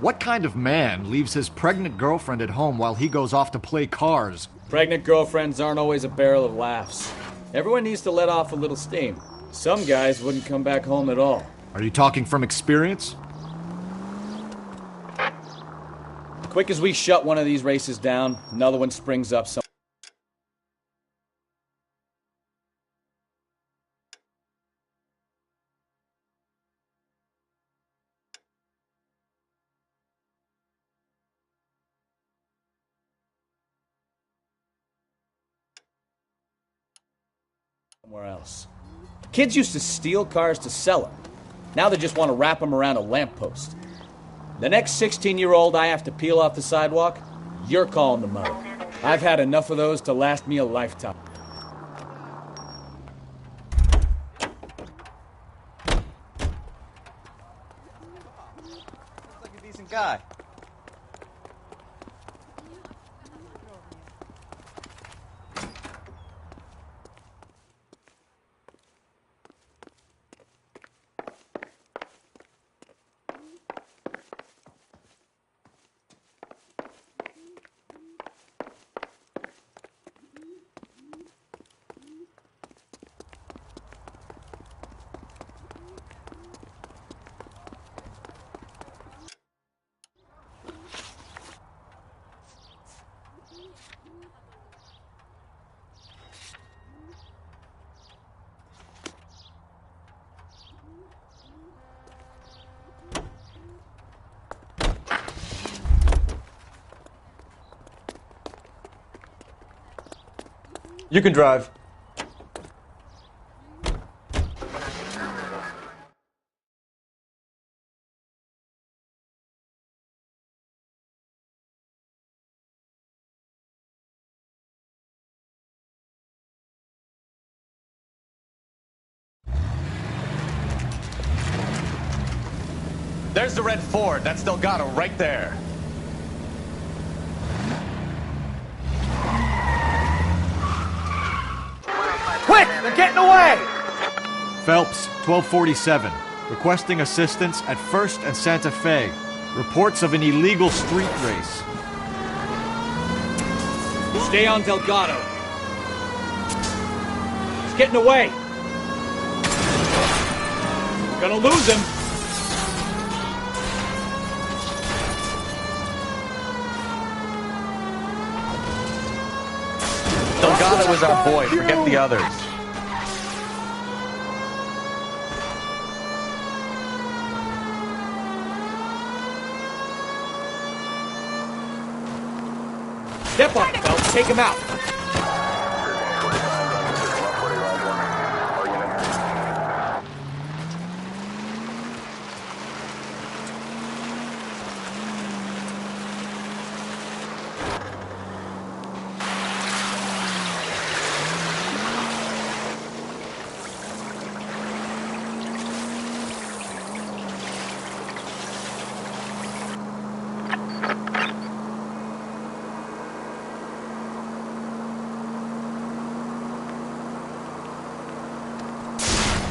What kind of man leaves his pregnant girlfriend at home while he goes off to play cars? Pregnant girlfriends aren't always a barrel of laughs. Everyone needs to let off a little steam. Some guys wouldn't come back home at all. Are you talking from experience? Quick as we shut one of these races down, another one springs up somewhere else. Kids used to steal cars to sell them. Now they just want to wrap them around a lamppost. The next 16-year-old I have to peel off the sidewalk, you're calling the mother. I've had enough of those to last me a lifetime. Looks like a decent guy. You can drive. There's the red Ford. That's Delgado right there. Quick! They're getting away! Phelps, 1247. Requesting assistance at 1st and Santa Fe. Reports of an illegal street race. Stay on Delgado. He's getting away. We're gonna lose him. Delgado is our boy. Forget the others. Step up, Phelps. Take him out.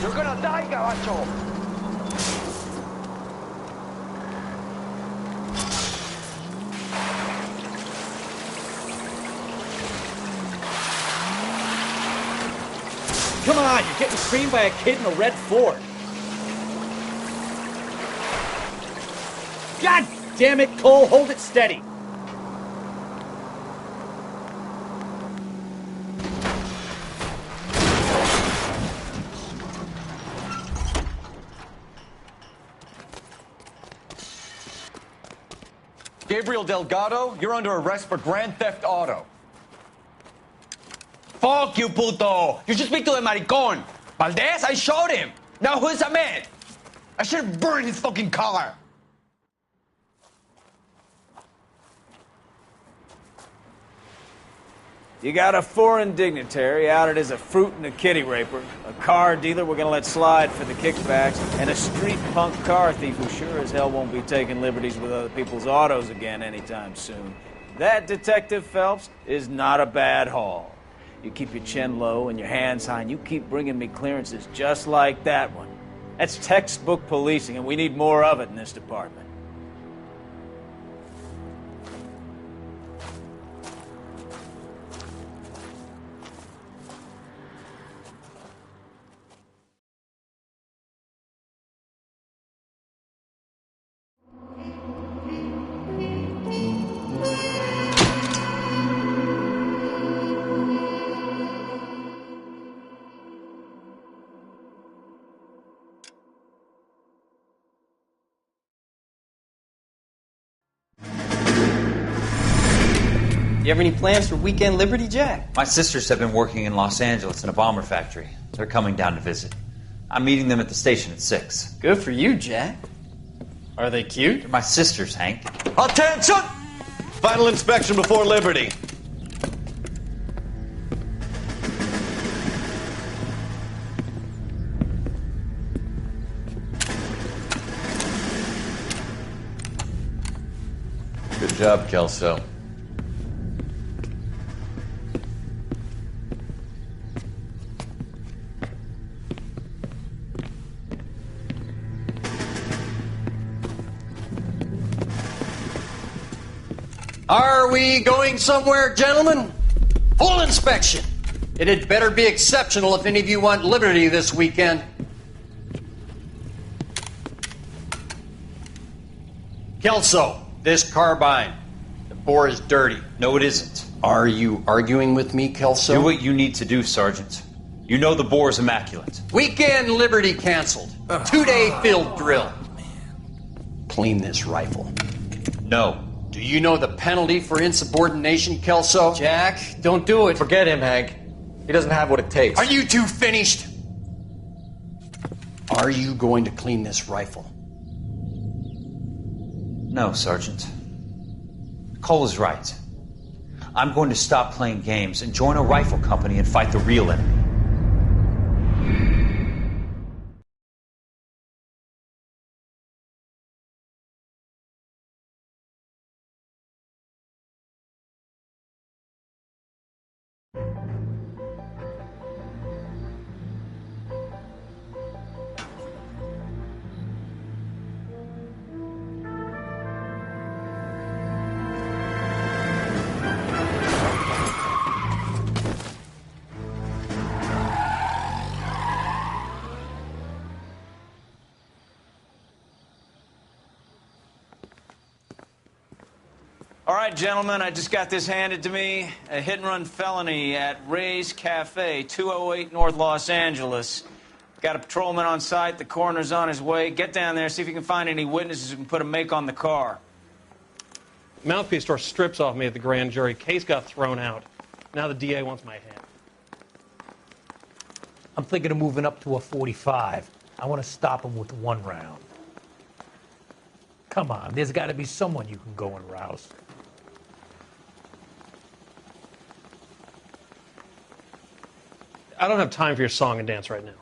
You're gonna die, gabacho! Come on, you're getting screamed by a kid in a red Ford. God damn it, Cole, hold it steady. Gabriel Delgado, you're under arrest for Grand Theft Auto. Fuck you, puto! You should speak to the maricón. Valdez, I showed him. Now who's a man? I should have burned his fucking car. You got a foreign dignitary outed as a fruit and a kitty raper, a car dealer we're gonna let slide for the kickbacks, and a street punk car thief who sure as hell won't be taking liberties with other people's autos again anytime soon. That, Detective Phelps, is not a bad haul. You keep your chin low and your hands high, and you keep bringing me clearances just like that one. That's textbook policing, and we need more of it in this department. You have any plans for Weekend Liberty, Jack? My sisters have been working in Los Angeles in a bomber factory. They're coming down to visit. I'm meeting them at the station at 6. Good for you, Jack. Are they cute? They're my sisters, Hank. Attention! Final inspection before liberty. Good job, Kelso. Are we going somewhere, gentlemen? Full inspection. It had better be exceptional if any of you want liberty this weekend. Kelso, this carbine. The bore is dirty. No, it isn't. Are you arguing with me, Kelso? Do what you need to do, Sergeant. You know the bore is immaculate. Weekend liberty canceled. 2-day field drill. Clean this rifle. No. Do you know the penalty for insubordination, Kelso? Jack, don't do it. Forget him, Hank. He doesn't have what it takes. Are you two finished? Are you going to clean this rifle? No, Sergeant. Cole is right. I'm going to stop playing games and join a rifle company and fight the real enemy. All right, gentlemen, I just got this handed to me. A hit-and-run felony at Ray's Cafe, 208 North Los Angeles. Got a patrolman on site. The coroner's on his way. Get down there, see if you can find any witnesses who can put a make on the car. Mouthpiece tore strips off me at the grand jury. Case got thrown out. Now the DA wants my head. I'm thinking of moving up to a 45. I want to stop him with one round. Come on, there's got to be someone you can go and rouse. I don't have time for your song and dance right now.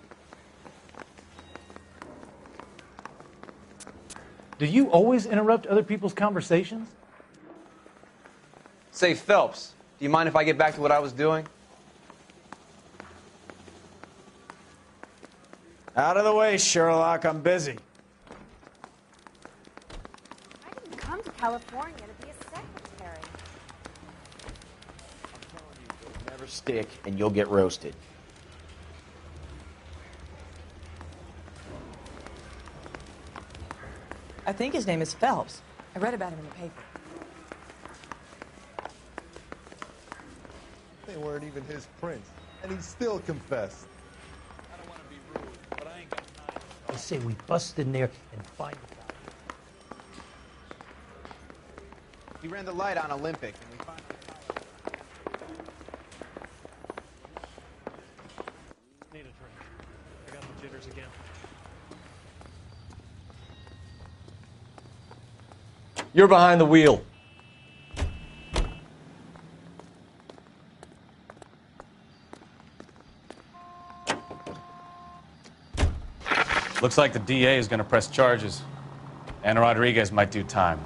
Do you always interrupt other people's conversations? Say, Phelps, do you mind if I get back to what I was doing? Out of the way, Sherlock. I'm busy. I didn't come to California to be a secretary. It'll never stick, and you'll get roasted. I think his name is Phelps. I read about him in the paper. They weren't even his prints, and he still confessed. I don't want to be rude, but I ain't got time. I say we bust in there and find the guy. He ran the light on Olympic, and we finally... Need a drink. I got the jitters again. You're behind the wheel. Looks like the DA is going to press charges. Anna Rodriguez might do time.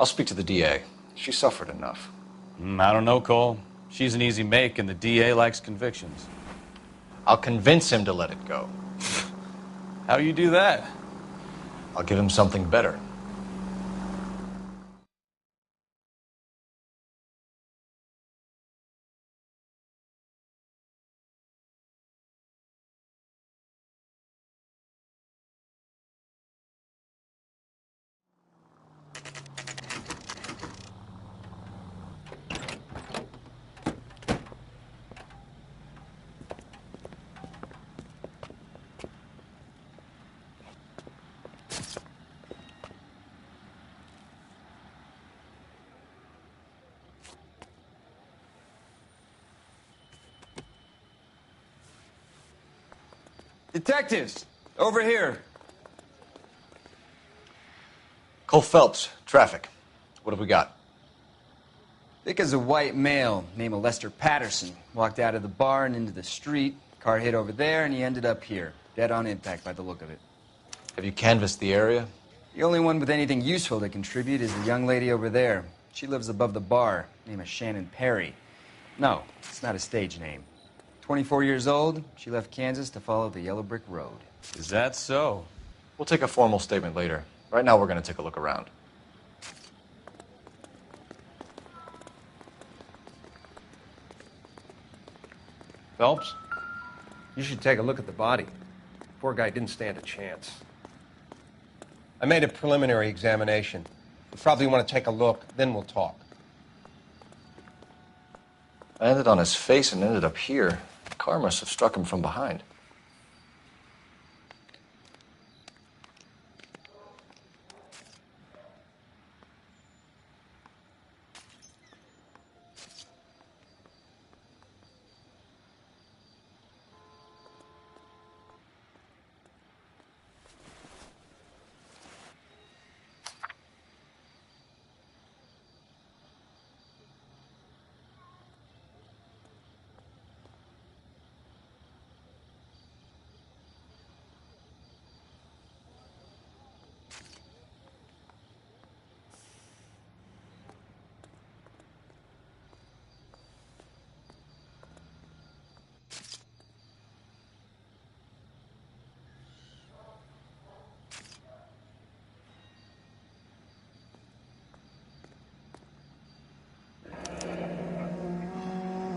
I'll speak to the DA. She suffered enough. I don't know, Cole. She's an easy make, and the DA likes convictions. I'll convince him to let it go. How you do that? I'll give him something better. Detectives, over here. Cole Phelps, traffic. What have we got? Thick as a white male named Lester Patterson. Walked out of the bar and into the street. Car hit over there, and he ended up here. Dead on impact by the look of it. Have you canvassed the area? The only one with anything useful to contribute is the young lady over there. She lives above the bar. Name is Shannon Perry. No, it's not a stage name. 24 years old, she left Kansas to follow the yellow brick road. Is that so? We'll take a formal statement later. Right now, we're going to take a look around. Phelps, you should take a look at the body. Poor guy didn't stand a chance. I made a preliminary examination. You probably want to take a look, then we'll talk. I ended on his face and ended up here. The car must have struck him from behind.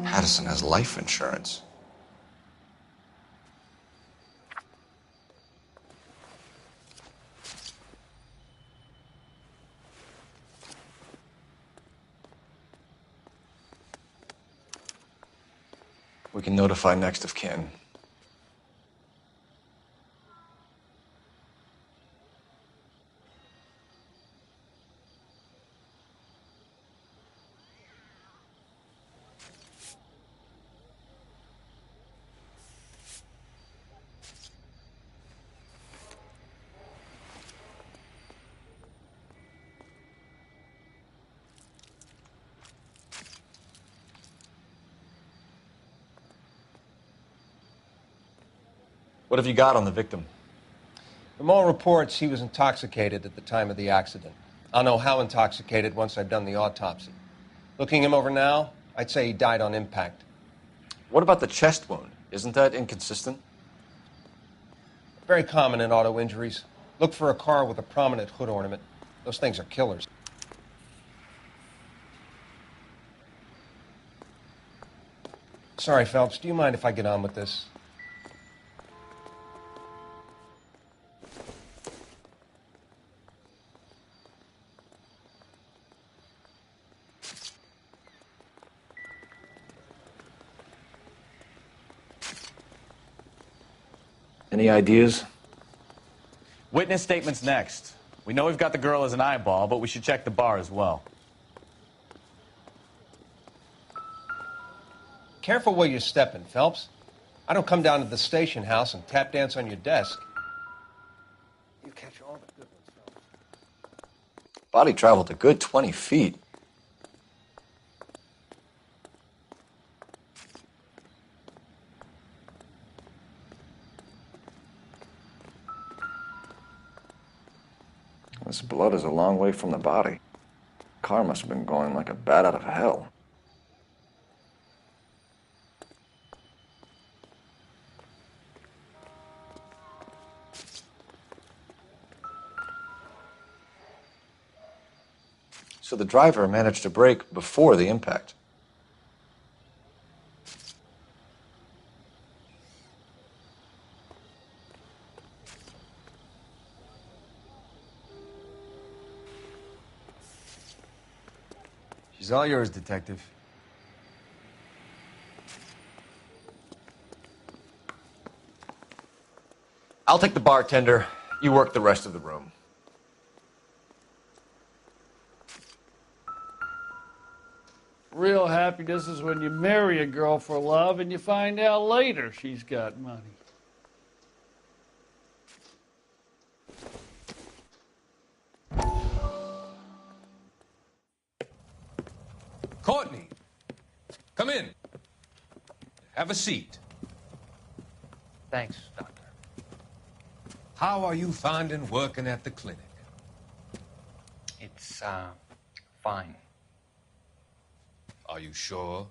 Patterson has life insurance. We can notify next of kin. What have you got on the victim? From all reports, he was intoxicated at the time of the accident. I'll know how intoxicated once I've done the autopsy. Looking him over now, I'd say he died on impact. What about the chest wound? Isn't that inconsistent? Very common in auto injuries. Look for a car with a prominent hood ornament. Those things are killers. Sorry, Phelps, do you mind if I get on with this? Any ideas? Witness statements next. We know we've got the girl as an eyeball, but we should check the bar as well. Careful where you're stepping, Phelps. I don't come down to the station house and tap dance on your desk. You catch all the good ones, Phelps. Body traveled a good 20 feet. This blood is a long way from the body. Car must have been going like a bat out of hell. So the driver managed to brake before the impact. She's all yours, Detective. I'll take the bartender. You work the rest of the room. Real happiness is when you marry a girl for love and you find out later she's got money. Courtney, come in. Have a seat. Thanks, Doctor. How are you finding working at the clinic? It's, fine. Are you sure?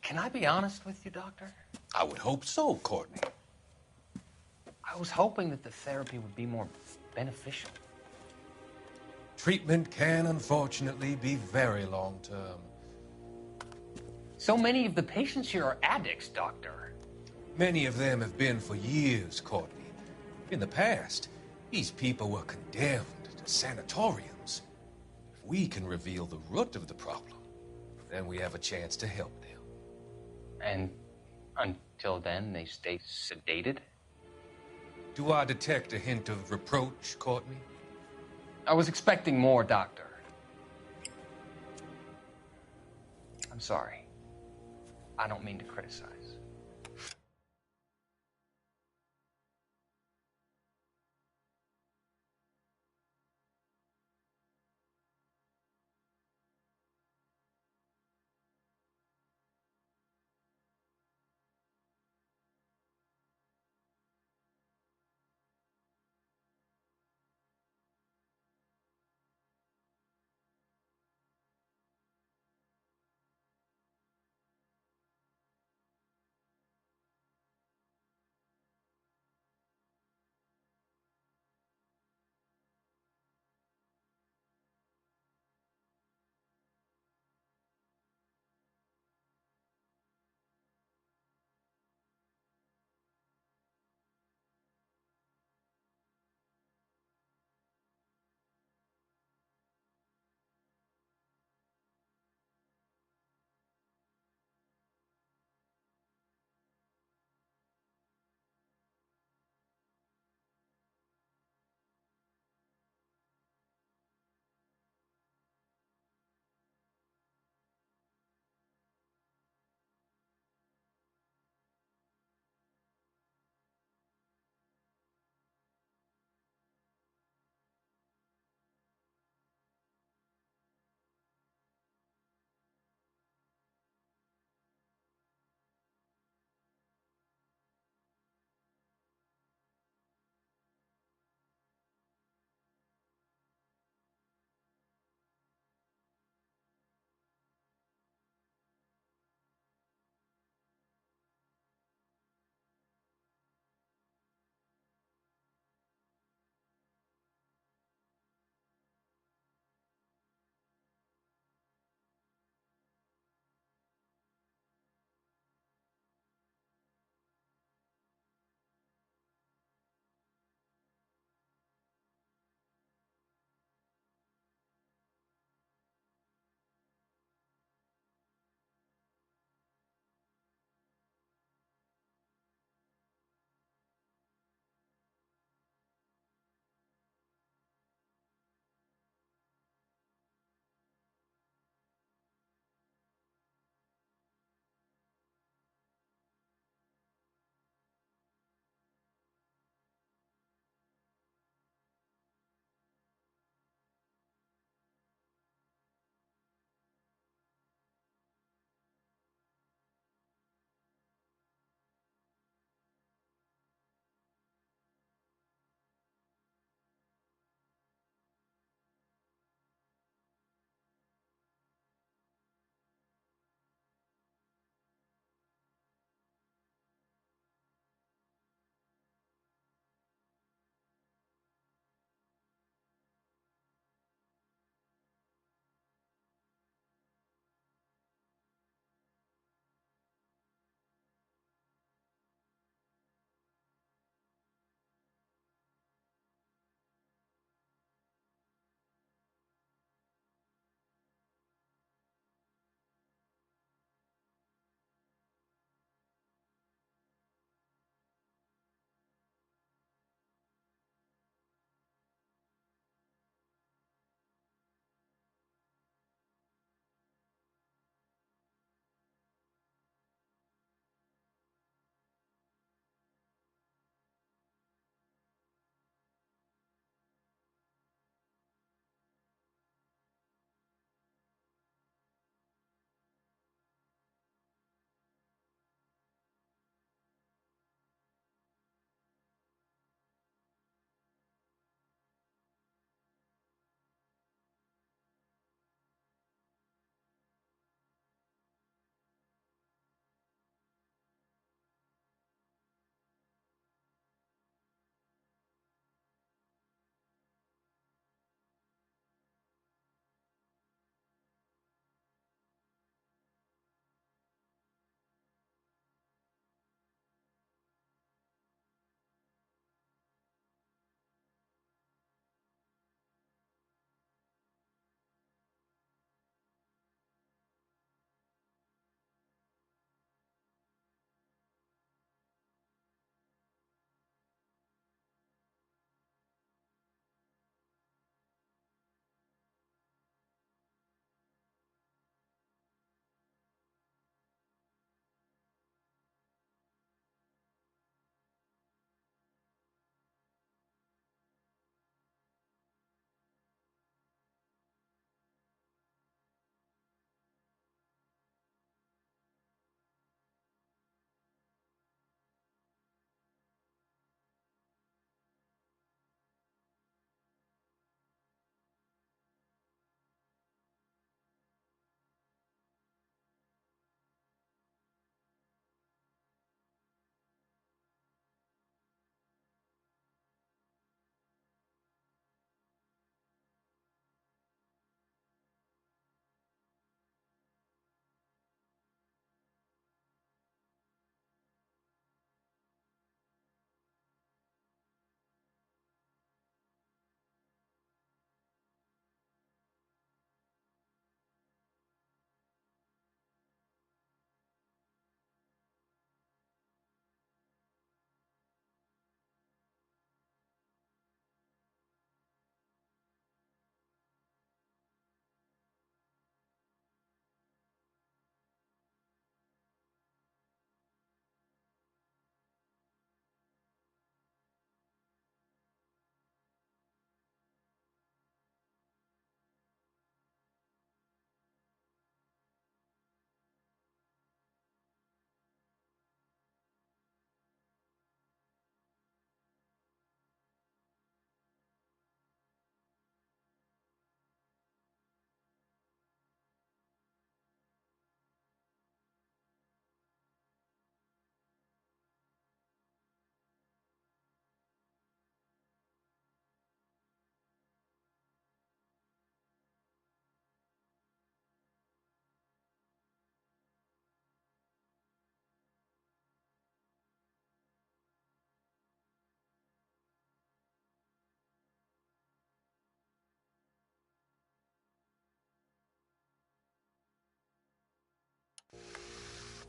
Can I be honest with you, Doctor? I would hope so, Courtney. I was hoping that the therapy would be more beneficial. Treatment can, unfortunately, be very long-term. So many of the patients here are addicts, Doctor. Many of them have been for years, Courtney. In the past, these people were condemned to sanatoriums. If we can reveal the root of the problem, then we have a chance to help them. And until then, they stay sedated? Do I detect a hint of reproach, Courtney? I was expecting more, Doctor. I'm sorry. I don't mean to criticize.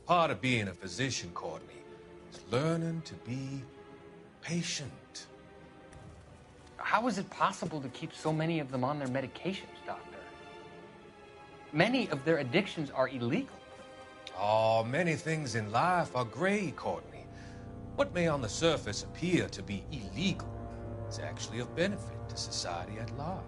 Part of being a physician, Courtney, is learning to be patient. How is it possible to keep so many of them on their medications, Doctor? Many of their addictions are illegal. Oh, many things in life are gray, Courtney. What may on the surface appear to be illegal is actually of benefit to society at large.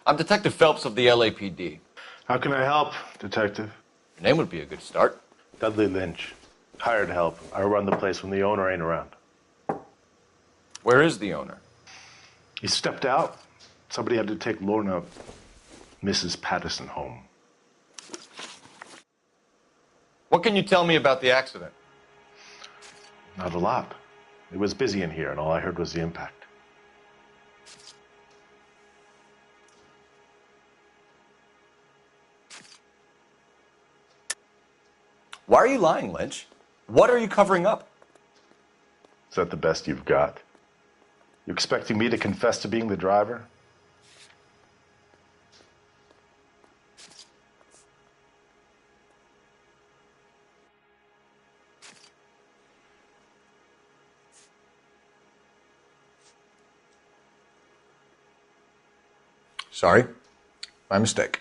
I'm Detective Phelps of the LAPD. How can I help, Detective? Your name would be a good start. Dudley Lynch. Hired help. I run the place when the owner ain't around. Where is the owner? He stepped out. Somebody had to take Lorna, Mrs. Patterson, home. What can you tell me about the accident? Not a lot. It was busy in here, and all I heard was the impact. Why are you lying, Lynch? What are you covering up? Is that the best you've got? You expecting me to confess to being the driver? Sorry. My mistake.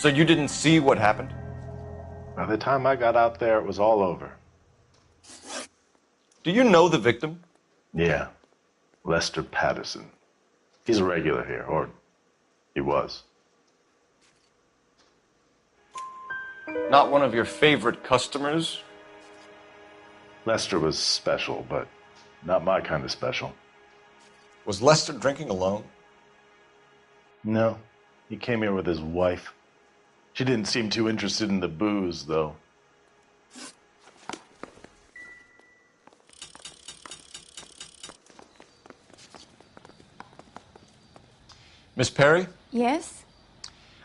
So you didn't see what happened? By the time I got out there, it was all over. Do you know the victim? Yeah. Lester Patterson. He's a regular here, or he was. Not one of your favorite customers? Lester was special, but not my kind of special. Was Lester drinking alone? No. He came here with his wife. She didn't seem too interested in the booze, though. Miss Perry? Yes?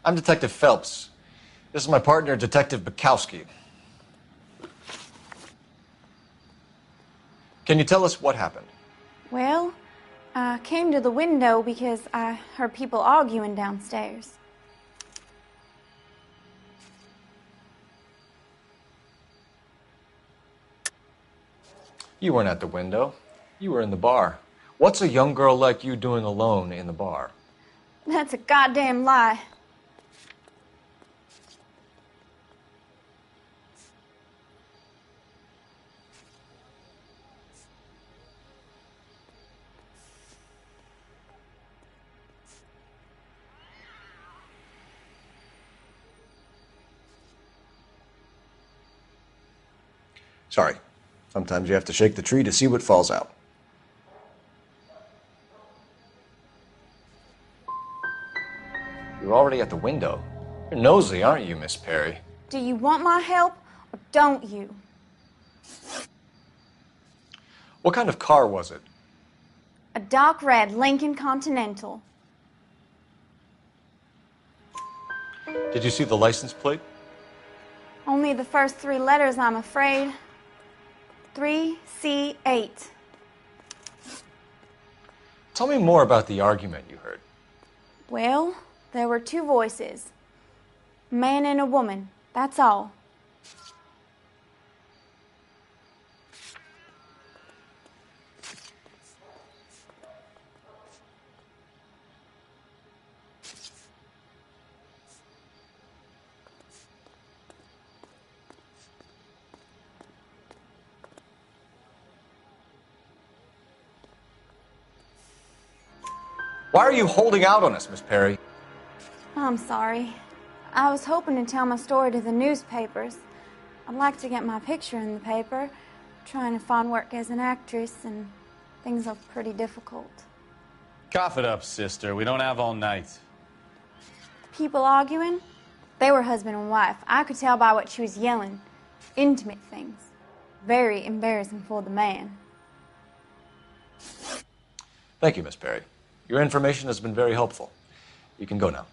I'm Detective Phelps. This is my partner, Detective Bukowski. Can you tell us what happened? Well, I came to the window because I heard people arguing downstairs. You weren't at the window. You were in the bar. What's a young girl like you doing alone in the bar? That's a goddamn lie. Sorry. Sometimes you have to shake the tree to see what falls out. You're already at the window. You're nosy, aren't you, Miss Perry? Do you want my help or don't you? What kind of car was it? A dark red Lincoln Continental. Did you see the license plate? Only the first three letters, I'm afraid. 3C8. Tell me more about the argument you heard. Well, there were two voices. A man and a woman, that's all. Why are you holding out on us, Miss Perry? I'm sorry. I was hoping to tell my story to the newspapers. I'd like to get my picture in the paper. Trying to find work as an actress, and things are pretty difficult. Cough it up, sister. We don't have all night. People arguing? They were husband and wife. I could tell by what she was yelling. Intimate things. Very embarrassing for the man. Thank you, Miss Perry. Your information has been very helpful. You can go now.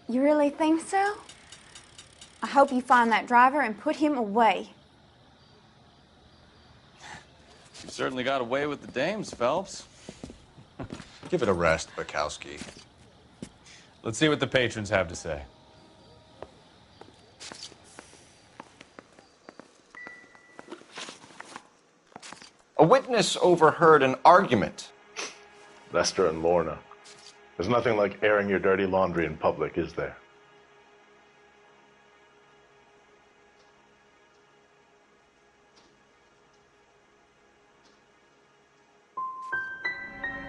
You really think so? I hope you find that driver and put him away. You certainly got away with the dames, Phelps. Give it a rest, Bukowski. Let's see what the patrons have to say. A witness overheard an argument. Lester and Lorna. There's nothing like airing your dirty laundry in public, is there?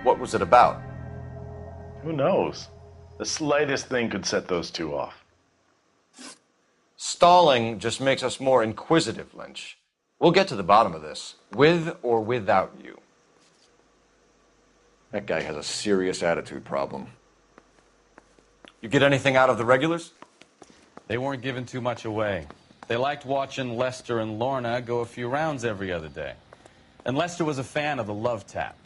What was it about? Who knows? The slightest thing could set those two off. Stalling just makes us more inquisitive, Lynch. We'll get to the bottom of this, with or without you. That guy has a serious attitude problem. You get anything out of the regulars? They weren't giving too much away. They liked watching Lester and Lorna go a few rounds every other day. And Lester was a fan of the love tap.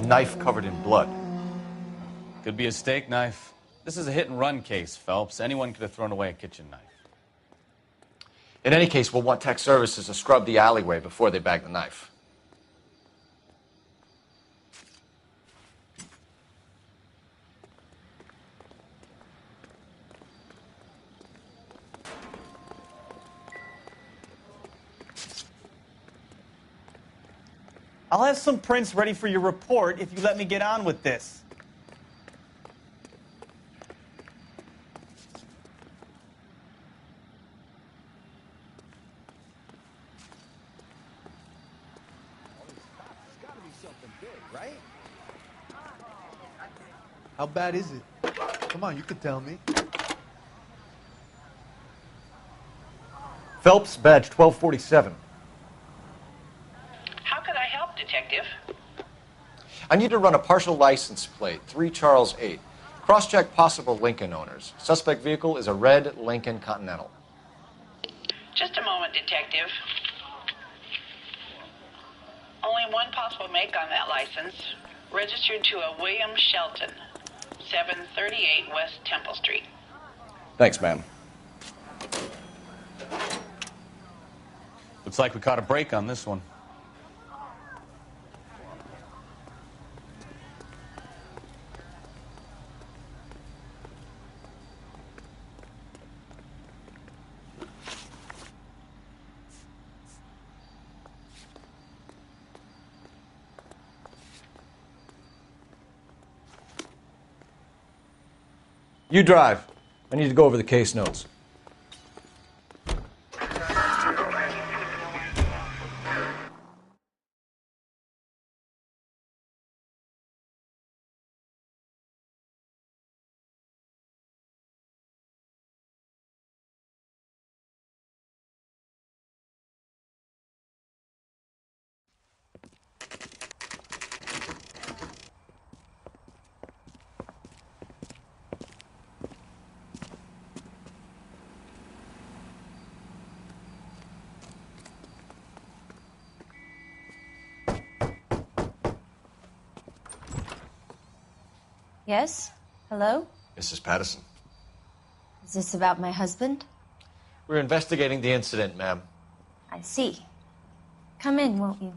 Knife covered in blood. Could be a steak knife. This is a hit-and-run case, Phelps. Anyone could have thrown away a kitchen knife. In any case, we'll want tech services to scrub the alleyway before they bag the knife. I'll have some prints ready for your report if you let me get on with this. Right? How bad is it? Come on, you could tell me. Phelps, badge 1247. How could I help, Detective? I need to run a partial license plate, 3 Charles 8. Cross-check possible Lincoln owners. Suspect vehicle is a red Lincoln Continental. Just a moment, Detective. Only one possible make on that license. Registered to a William Shelton, 738 West Temple Street. Thanks, ma'am. Looks like we caught a break on this one. You drive. I need to go over the case notes. Yes? Hello? Mrs. Patterson. Is this about my husband? We're investigating the incident, ma'am. I see. Come in, won't you?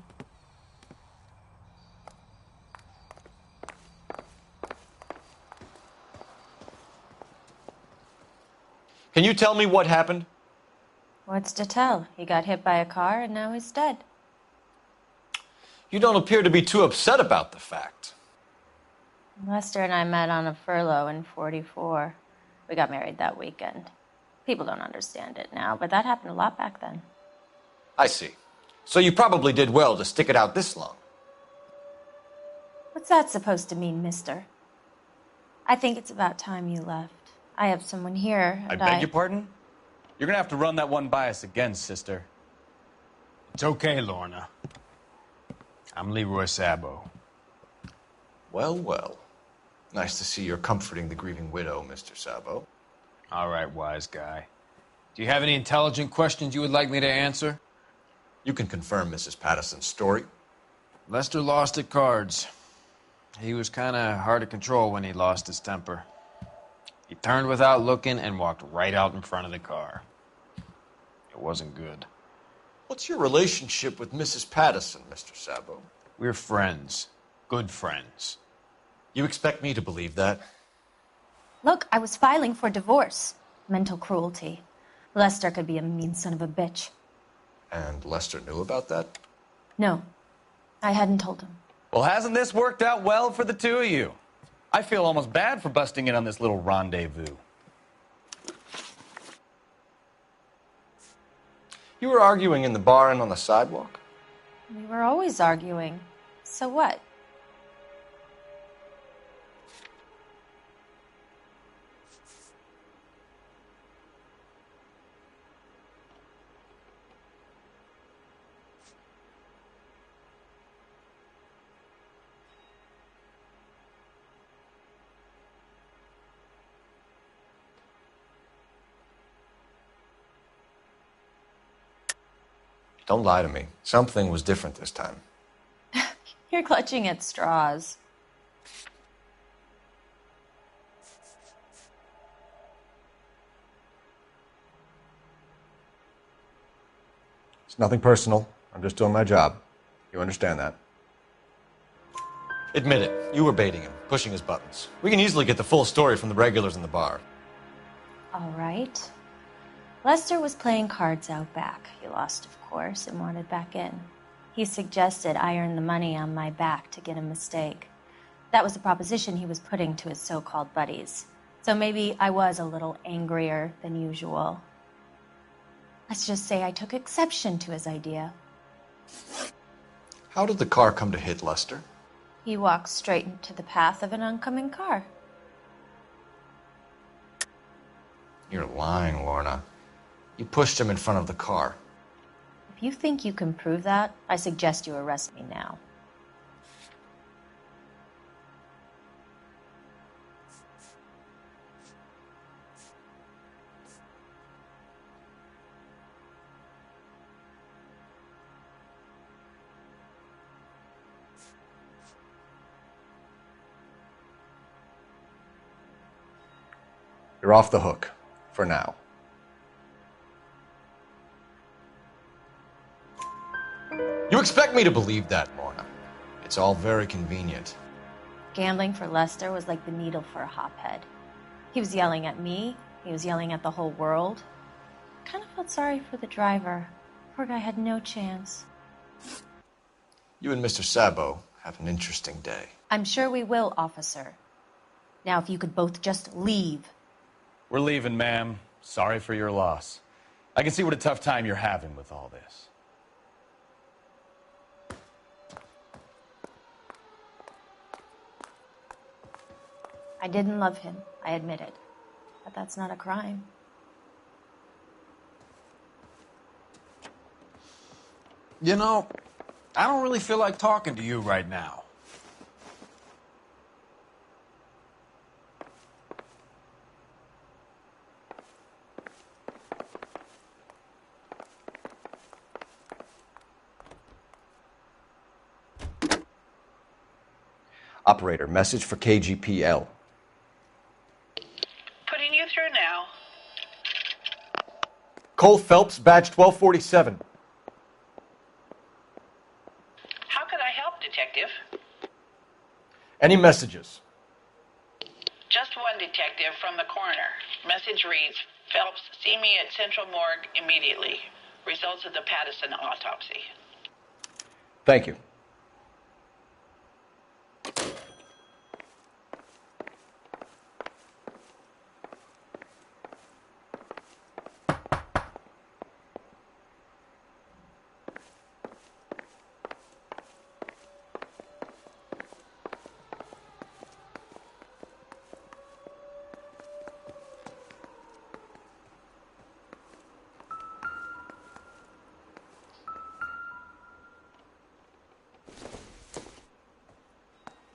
Can you tell me what happened? What's to tell? He got hit by a car and now he's dead. You don't appear to be too upset about the fact. Lester and I met on a furlough in '44. We got married that weekend. People don't understand it now, but that happened a lot back then. I see. So you probably did well to stick it out this long. What's that supposed to mean, mister? I think it's about time you left. I have someone here, I and beg your pardon? You're gonna have to run that one by us again, sister. It's okay, Lorna. I'm Leroy Sabo. Well, well. Nice to see you're comforting the grieving widow, Mr. Sabo. All right, wise guy. Do you have any intelligent questions you would like me to answer? You can confirm Mrs. Patterson's story. Lester lost at cards. He was kind of hard to control when he lost his temper. He turned without looking and walked right out in front of the car. It wasn't good. What's your relationship with Mrs. Patterson, Mr. Sabo? We're friends. Good friends. You expect me to believe that? Look, I was filing for divorce. Mental cruelty. Lester could be a mean son of a bitch. And Lester knew about that? No, I hadn't told him. Well, hasn't this worked out well for the two of you? I feel almost bad for busting in on this little rendezvous. You were arguing in the bar and on the sidewalk? We were always arguing. So what? Don't lie to me. Something was different this time. You're clutching at straws. It's nothing personal. I'm just doing my job. You understand that? Admit it. You were baiting him, pushing his buttons. We can easily get the full story from the regulars in the bar. All right. Lester was playing cards out back. He lost, of course, and wanted back in. He suggested I earn the money on my back to get a mistake. That was the proposition he was putting to his so-called buddies. So maybe I was a little angrier than usual. Let's just say I took exception to his idea. How did the car come to hit Lester? He walked straight into the path of an oncoming car. You're lying, Lorna. You pushed him in front of the car. If you think you can prove that, I suggest you arrest me now. You're off the hook. For now. You expect me to believe that, Lorna? It's all very convenient. Gambling for Lester was like the needle for a hophead. He was yelling at me. He was yelling at the whole world. I kind of felt sorry for the driver. Poor guy had no chance. You and Mr. Sabo have an interesting day. I'm sure we will, officer. Now, if you could both just leave. We're leaving, ma'am. Sorry for your loss. I can see what a tough time you're having with all this. I didn't love him, I admit it. But that's not a crime. You know, I don't really feel like talking to you right now. Operator, message for KGPL. Putting you through now. Cole Phelps, badge 1247. How could I help, Detective? Any messages? Just one detective from the coroner. Message reads, Phelps, see me at Central Morgue immediately. Results of the Pattison autopsy. Thank you.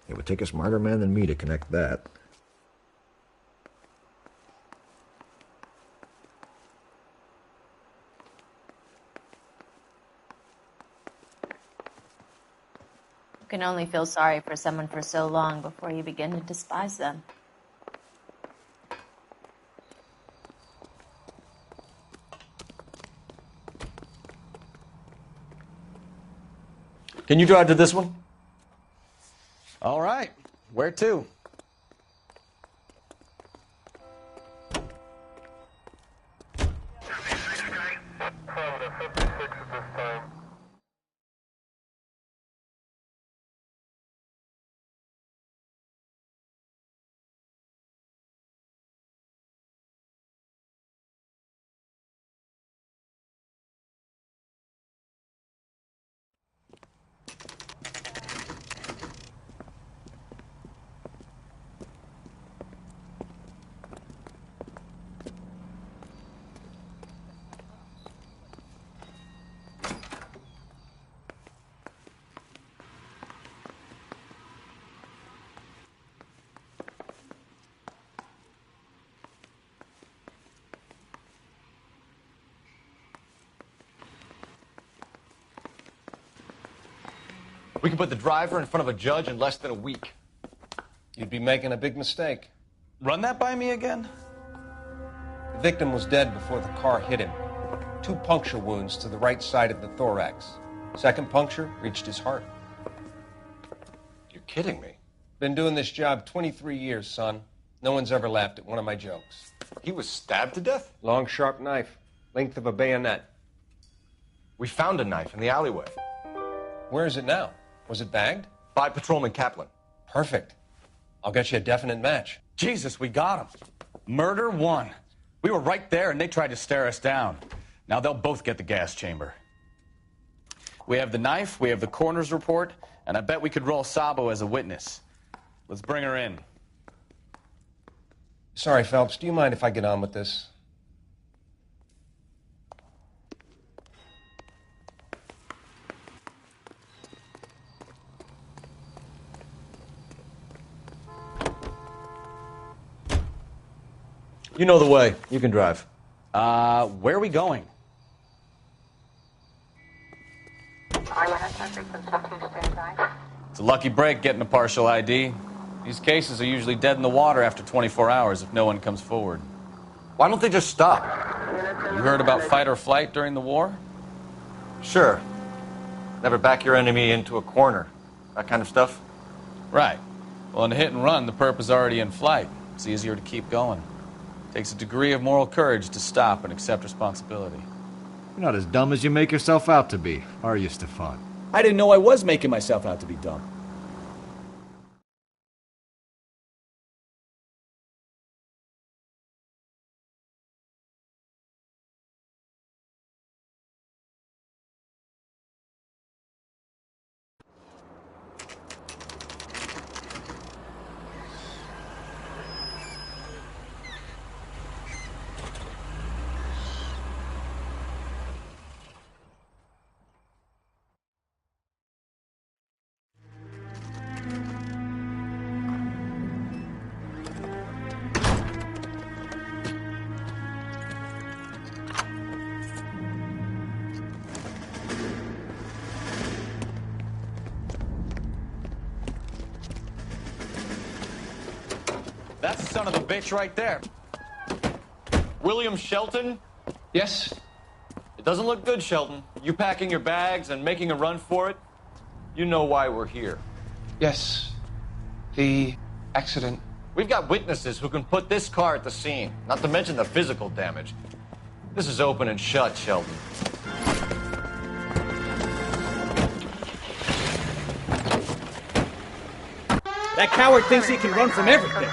It would take a smarter man than me to connect that. You can only feel sorry for someone for so long before you begin to despise them. Can you drive to this one? All right. Where to? We can put the driver in front of a judge in less than a week. You'd be making a big mistake. Run that by me again? The victim was dead before the car hit him. 2 puncture wounds to the right side of the thorax. Second puncture reached his heart. You're kidding me. Been doing this job 23 years, son. No one's ever laughed at one of my jokes. He was stabbed to death? Long, sharp knife. Length of a bayonet. We found a knife in the alleyway. Where is it now? Was it bagged? By Patrolman Kaplan. Perfect. I'll get you a definite match. Jesus, we got him. Murder 1. We were right there and they tried to stare us down. Now they'll both get the gas chamber. We have the knife, we have the coroner's report, and I bet we could roll Sabo as a witness. Let's bring her in. Sorry, Phelps. Do you mind if I get on with this? You know the way. You can drive. Where are we going? It's a lucky break getting a partial ID. These cases are usually dead in the water after 24 hours if no one comes forward. Why don't they just stop? You heard about fight or flight during the war? Sure. Never back your enemy into a corner. That kind of stuff? Right. Well, in a hit and run, the perp is already in flight. It's easier to keep going. Takes a degree of moral courage to stop and accept responsibility. You're not as dumb as you make yourself out to be, are you, Stefan? I didn't know I was making myself out to be dumb. That's the son of a bitch right there. William Shelton? Yes? It doesn't look good, Shelton. You packing your bags and making a run for it? You know why we're here. Yes. The accident We've got witnesses who can put this car at the scene, not to mention the physical damage. This is open and shut, Sheldon. That coward thinks he can run from everything.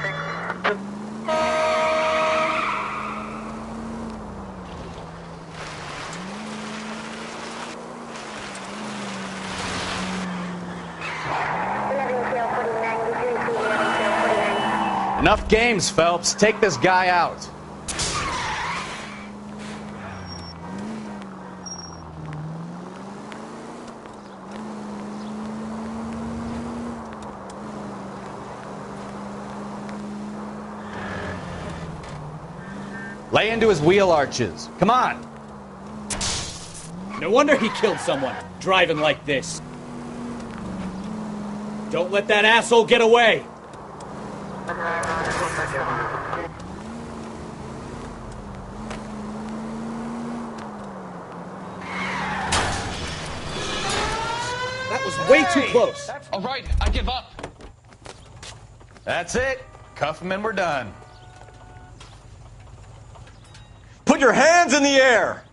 Enough games, Phelps. Take this guy out. Lay into his wheel arches. Come on. No wonder he killed someone, driving like this. Don't let that asshole get away. That was way too close. All right, I give up. That's it. Cuff him and we're done. Put your hands in the air!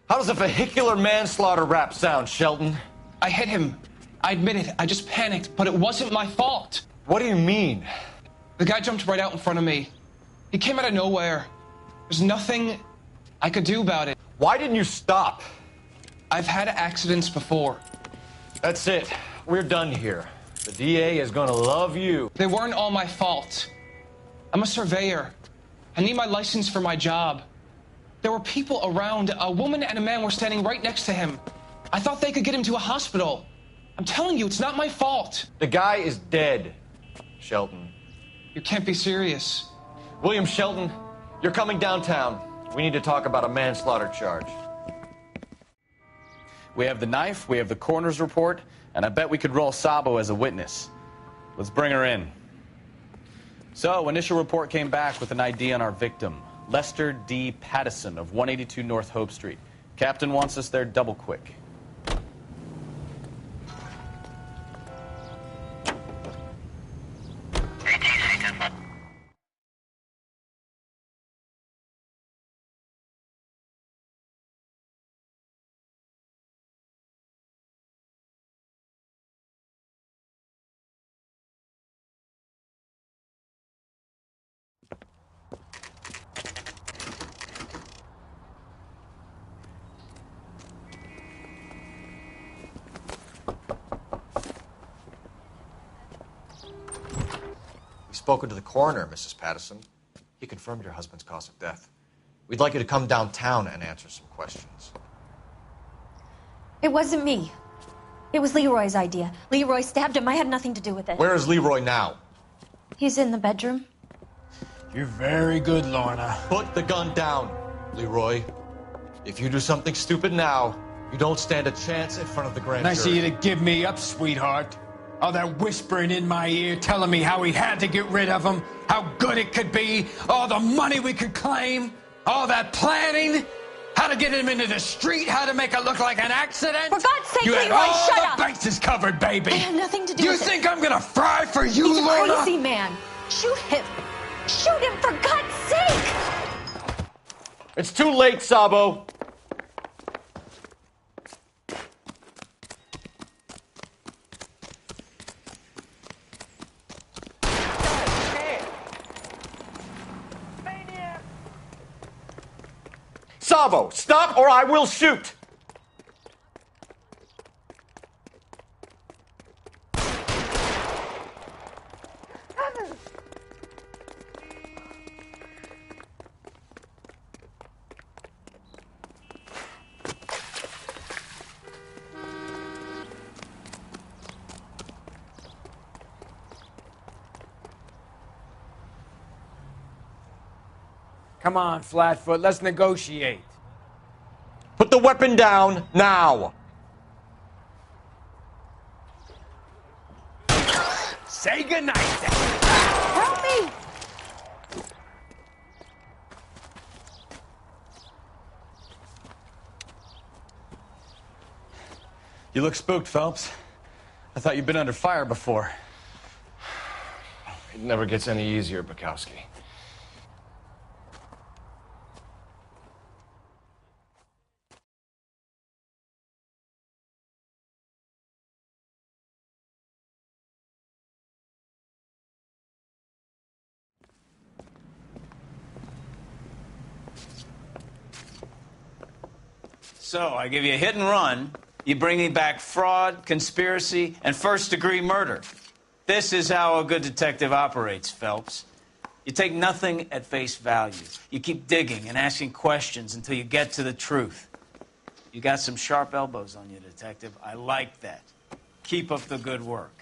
How does a vehicular manslaughter rap sound, Sheldon? I hit him. I admit it. I just panicked, but it wasn't my fault. What do you mean? The guy jumped right out in front of me. He came out of nowhere. There's nothing I could do about it. Why didn't you stop? I've had accidents before. That's it. We're done here. The DA is gonna love you. They weren't all my fault. I'm a surveyor. I need my license for my job. There were people around. A woman and a man were standing right next to him. I thought they could get him to a hospital. I'm telling you, it's not my fault. The guy is dead, Shelton. You can't be serious. William Shelton, you're coming downtown. We need to talk about a manslaughter charge. We have the knife, we have the coroner's report, and I bet we could roll Sabo as a witness. Let's bring her in. So, initial report came back with an ID on our victim, Lester D. Pattison of 182 North Hope Street. Captain wants us there double quick. Spoken to the coroner, Mrs. Pattison. He confirmed your husband's cause of death. We'd like you to come downtown and answer some questions. It wasn't me. It was Leroy's idea. Leroy stabbed him. I had nothing to do with it. Where is Leroy now? He's in the bedroom. You're very good, Lorna. Put the gun down, Leroy. If you do something stupid now, you don't stand a chance in front of the grand Nice of jury. you to give me up, sweetheart. All that whispering in my ear telling me how we had to get rid of him, how good it could be, all the money we could claim, all that planning, how to get him into the street, how to make it look like an accident. For God's sake, you had Leroy, all shut the up. bases covered, baby. I had nothing to do You with it. think I'm gonna fry for you, He's a Lorna? crazy man. Shoot him. Shoot him, for God's sake. It's too late, Sabo. Sabo, stop or I will shoot! Come on, Flatfoot, let's negotiate. Put the weapon down now! Say goodnight. Help me. You look spooked, Phelps. I thought you'd been under fire before. never gets any easier, Bukowski. So, I give you a hit and run. You bring me back fraud, conspiracy, and first-degree murder. This is how a good detective operates, Phelps. You take nothing at face value. You keep digging and asking questions until you get to the truth. You got some sharp elbows on you, detective. I like that. Keep up the good work.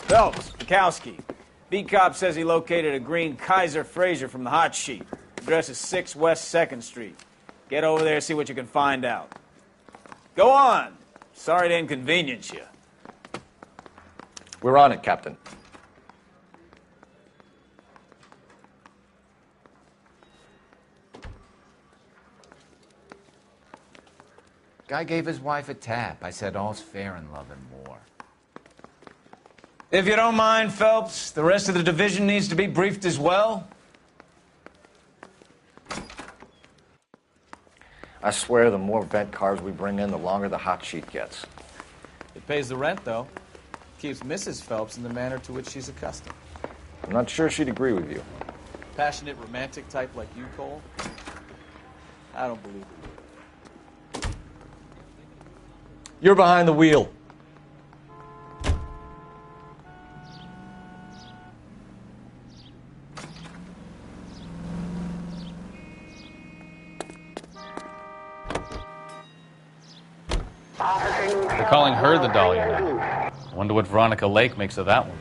Phelps, Bukowski. Beat cop says he located a green Kaiser Fraser from the hot sheet. Address is 6 West 2nd Street. Get over there, see what you can find out. Go on. Sorry to inconvenience you. We're on it, Captain. Guy gave his wife a tap. I said all's fair in love and war. If you don't mind, Phelps, the rest of the division needs to be briefed as well. I swear the more vent cars we bring in, the longer the hot sheet gets. It pays the rent, though. Keeps Mrs. Phelps in the manner to which she's accustomed. I'm not sure she'd agree with you. Passionate, romantic type like you, Cole? I don't believe it. You're behind the wheel. They're calling her the Dahlia now. I wonder what Veronica Lake makes of that one.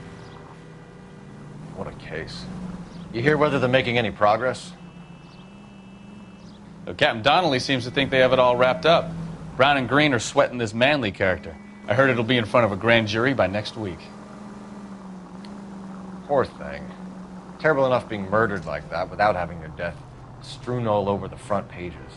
What a case. You hear whether they're making any progress? Well, Captain Donnelly seems to think they have it all wrapped up. Brown and Green are sweating this Manley character. I heard it'll be in front of a grand jury by next week. Poor thing. Terrible enough being murdered like that without having her death strewn all over the front pages.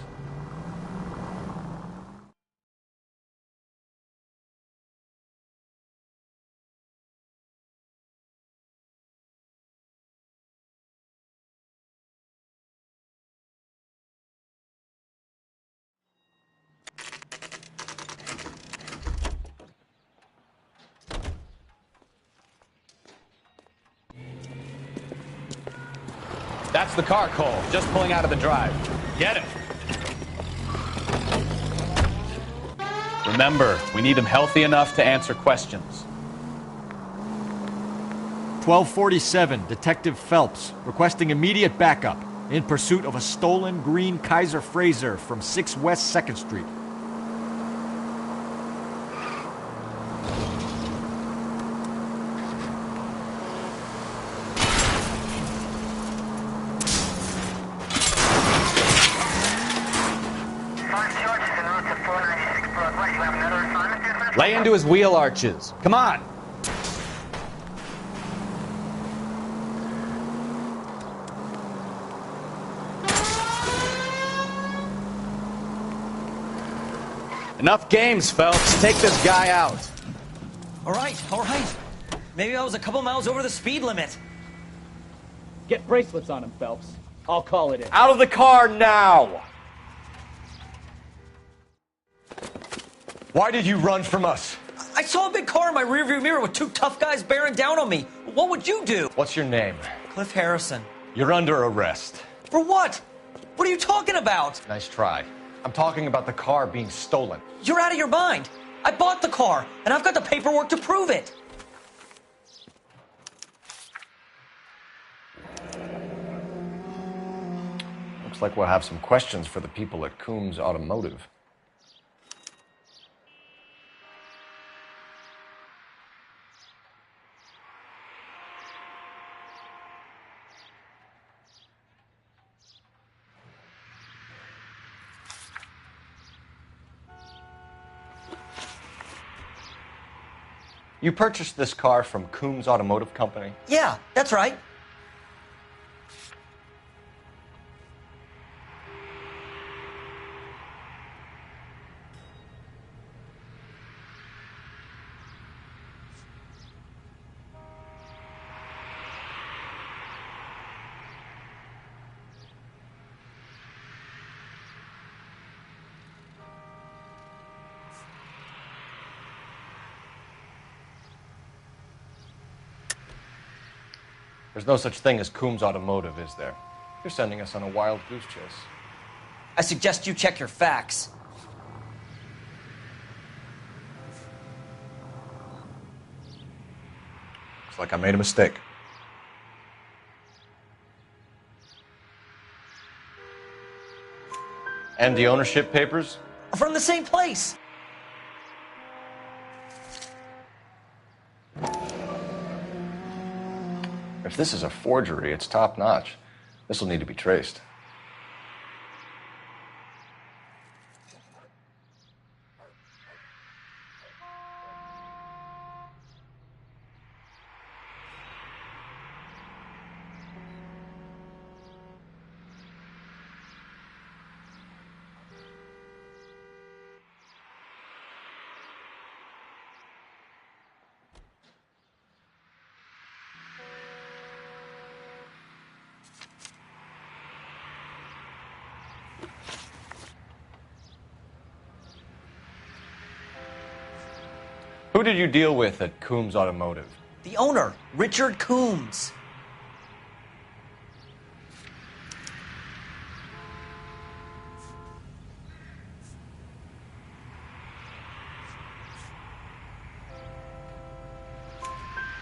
That's the car, Cole. Just pulling out of the drive. Get him. Remember, we need him healthy enough to answer questions. 1247, Detective Phelps, requesting immediate backup in pursuit of a stolen green Kaiser Fraser from 6 West 2nd Street. Lay into his wheel arches. Come on. Enough games, Phelps. Take this guy out. All right, all right. Maybe I was a couple miles over the speed limit. Get bracelets on him, Phelps. I'll call it in. Out of the car now! Why did you run from us? I saw a big car in my rearview mirror with two tough guys bearing down on me. What would you do? What's your name? Cliff Harrison. You're under arrest. For what? What are you talking about? Nice try. I'm talking about the car being stolen. You're out of your mind. I bought the car, and I've got the paperwork to prove it. Looks like we'll have some questions for the people at Coombs Automotive. You purchased this car from Coombs Automotive Company? Yeah, that's right. There's no such thing as Coombs Automotive, is there? You're sending us on a wild goose chase. I suggest you check your facts. Looks like I made a mistake. And the ownership papers? From the same place. If this is a forgery, it's top-notch. This will need to be traced. Who did you deal with at Coombs Automotive? The owner, Richard Coombs.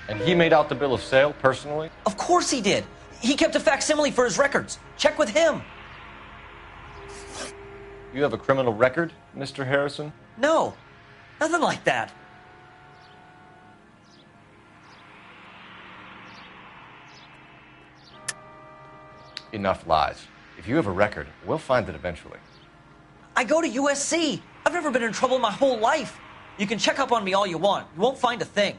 And he made out the bill of sale personally? Of course he did. He kept a facsimile for his records. Check with him. You have a criminal record, Mr. Harrison? No, nothing like that. Enough lies. If you have a record, we'll find it eventually. I go to USC. I've never been in trouble my whole life. You can check up on me all you want. You won't find a thing.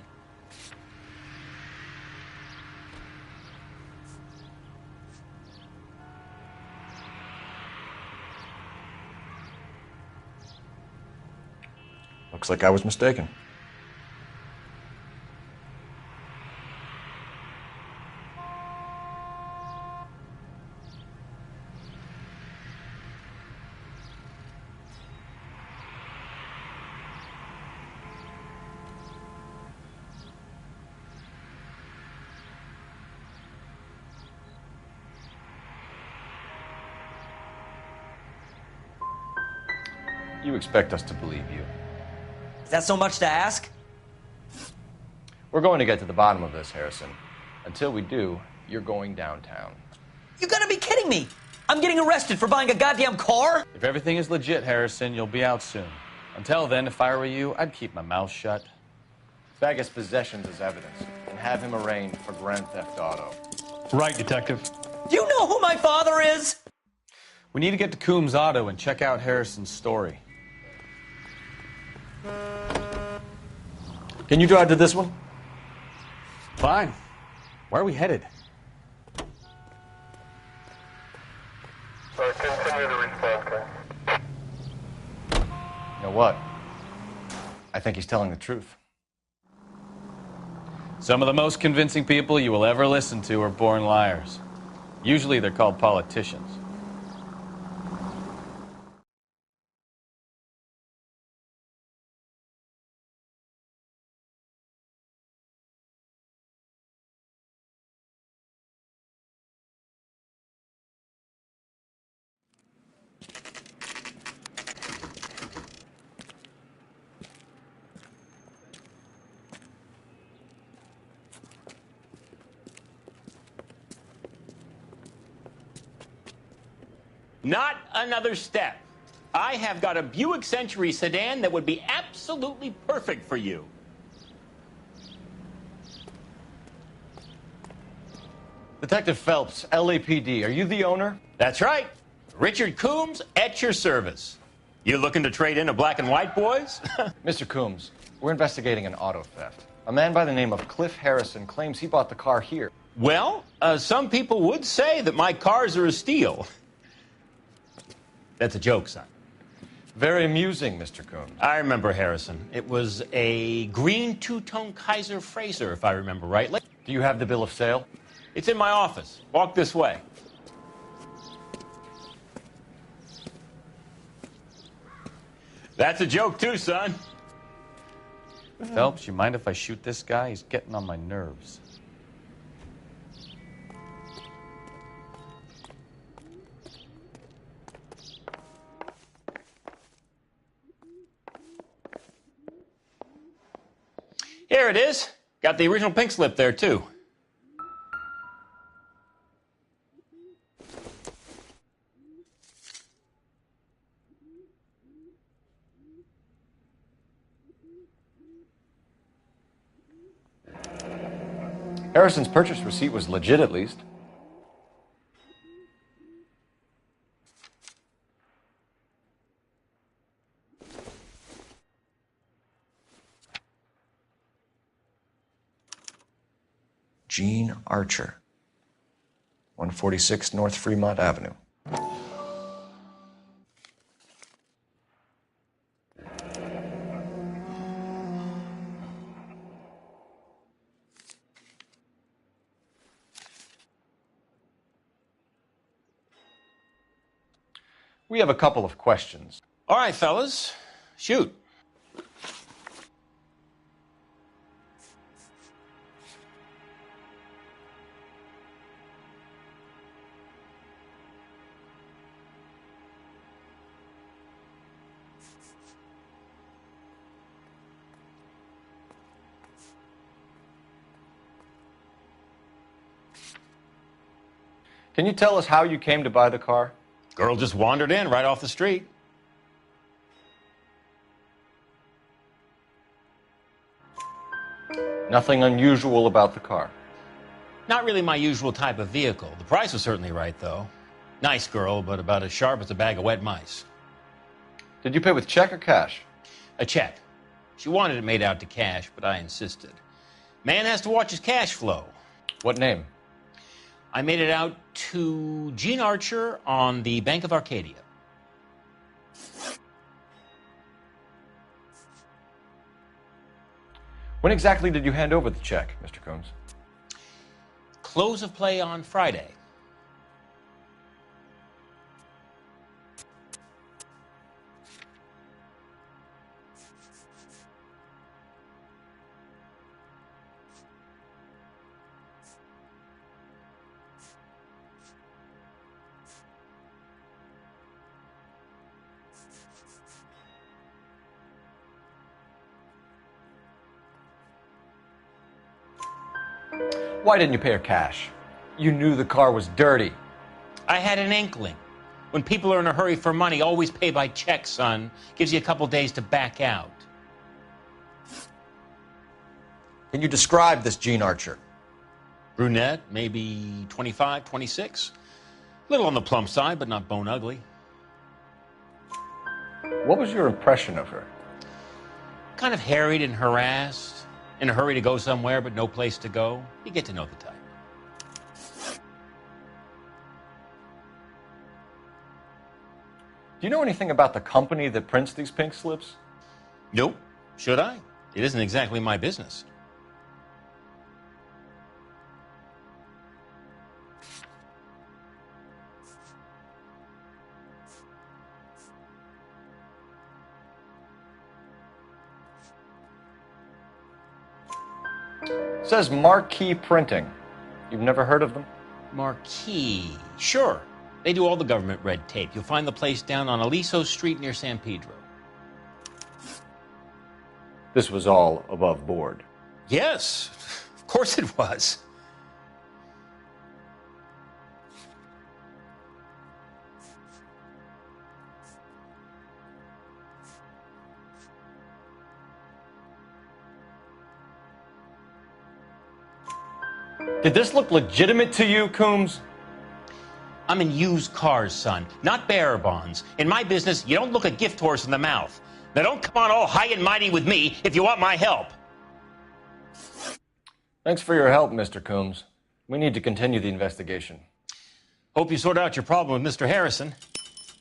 Looks like I was mistaken. You expect us to believe you. Is that so much to ask? We're going to get to the bottom of this, Harrison. Until we do, you're going downtown. You gotta be kidding me! I'm getting arrested for buying a goddamn car? If everything is legit, Harrison, you'll be out soon. Until then, if I were you, I'd keep my mouth shut. Bag his possessions as evidence and have him arraigned for Grand Theft Auto. Right, Detective. Do you know who my father is? We need to get to Coombs Auto and check out Harrison's story. Can you drive to this one? Fine. Where are we headed? Continue to respond, You know what? I think he's telling the truth. Some of the most convincing people you will ever listen to are born liars. Usually they're called politicians. Not another step. I have got a Buick Century sedan that would be absolutely perfect for you. Detective Phelps, LAPD, are you the owner? That's right. Richard Coombs at your service. You looking to trade in a black and white, boys? Mr. Coombs, we're investigating an auto theft. A man by the name of Cliff Harrison claims he bought the car here. Well, some people would say that my cars are a steal. That's a joke, son. Very amusing, Mr. Coons. I remember Harrison. It was a green two-tone Kaiser Frazer, if I remember rightly. Do you have the bill of sale? It's in my office. Walk this way. That's a joke, too, son. Phelps, you mind if I shoot this guy? He's getting on my nerves. Here it is. Got the original pink slip there, too. Harrison's purchase receipt was legit, at least. Gene Archer, 146 North Fremont Avenue. We have a couple of questions. All right, fellas. Shoot. Can you tell us how you came to buy the car? Girl just wandered in right off the street. Nothing unusual about the car. Not really my usual type of vehicle. The price was certainly right, though. Nice girl, but about as sharp as a bag of wet mice. Did you pay with check or cash? A check. She wanted it made out to cash, but I insisted. Man has to watch his cash flow. What name? I made it out to Gene Archer on the Bank of Arcadia. When exactly did you hand over the check, Mr. Combs? Close of play on Friday. Why didn't you pay her cash? You knew the car was dirty. I had an inkling. When people are in a hurry for money, always pay by check, son. Gives you a couple days to back out. Can you describe this Gene Archer? Brunette, maybe 25, 26. Little on the plump side, but not bone ugly. What was your impression of her? Kind of harried and harassed. In a hurry to go somewhere, but no place to go. You get to know the type. Do you know anything about the company that prints these pink slips? Nope. Should I? It isn't exactly my business. It says Marquee Printing. You've never heard of them? Marquee. Sure. They do all the government red tape. You'll find the place down on Aliso Street near San Pedro. This was all above board. Yes, of course it was. Did this look legitimate to you, Coombs? I'm in used cars, son, not bearer bonds. In my business, you don't look a gift horse in the mouth. Now don't come on all high and mighty with me if you want my help. Thanks for your help, Mr. Coombs. We need to continue the investigation. Hope you sort out your problem with Mr. Harrison.